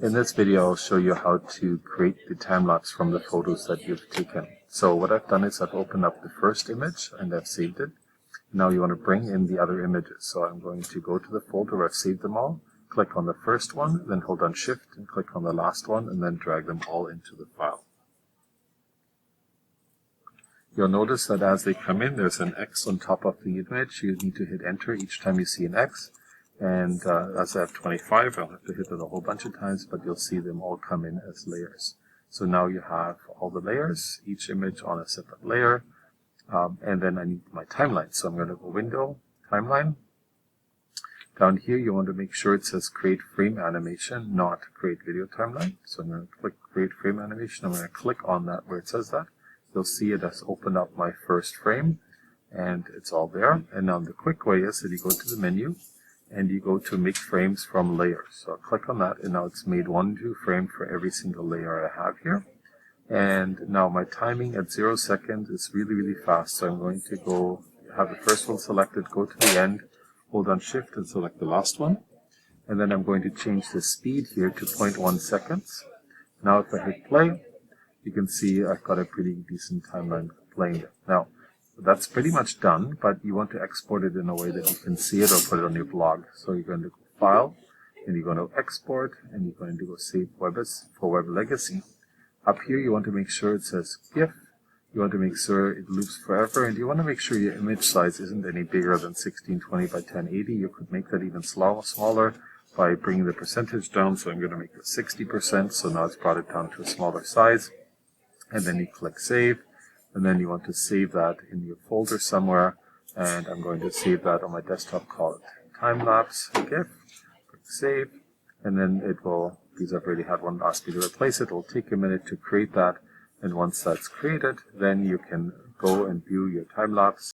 In this video, I'll show you how to create the time lapse from the photos that you've taken. So what I've done is I've opened up the first image and I've saved it. Now you want to bring in the other images. So I'm going to go to the folder where I've saved them all, click on the first one, then hold down Shift and click on the last one, and then drag them all into the file. You'll notice that as they come in, there's an X on top of the image. You need to hit Enter each time you see an X. And as I have 25, I'll have to hit it a whole bunch of times, but you'll see them all come in as layers. So now you have all the layers, each image on a separate layer. And then I need my timeline. So I'm going to go Window, Timeline. Down here, you want to make sure it says Create Frame Animation, not Create Video Timeline. So I'm going to click Create Frame Animation. I'm going to click on that where it says that. You'll see it has opened up my first frame, and it's all there. And now the quick way is that you go to the menu, and you go to Make Frames from Layers. So I'll click on that, and now it's made 1 2 frame for every single layer I have here. And now my timing at 0 seconds is really, really fast. So I'm going to go, have the first one selected, go to the end, hold on Shift and select the last one. And then I'm going to change the speed here to 0.1 seconds. Now if I hit play, you can see I've got a pretty decent timeline playing there. Now, that's pretty much done, but you want to export it in a way that you can see it or put it on your blog. So you're going to go File, and you're going to Export, and you're going to go Save Web as for Web Legacy. Up here, you want to make sure it says GIF. You want to make sure it loops forever, and you want to make sure your image size isn't any bigger than 1620 by 1080. You could make that even smaller by bringing the percentage down. So I'm going to make it 60%. So now it's brought it down to a smaller size. And then you click Save. And then you want to save that in your folder somewhere, and I'm going to save that on my desktop, call it Timelapse GIF, click Save, and then it will, because I've already had one ask me to replace it, will take a minute to create that, and once that's created, then you can go and view your time lapse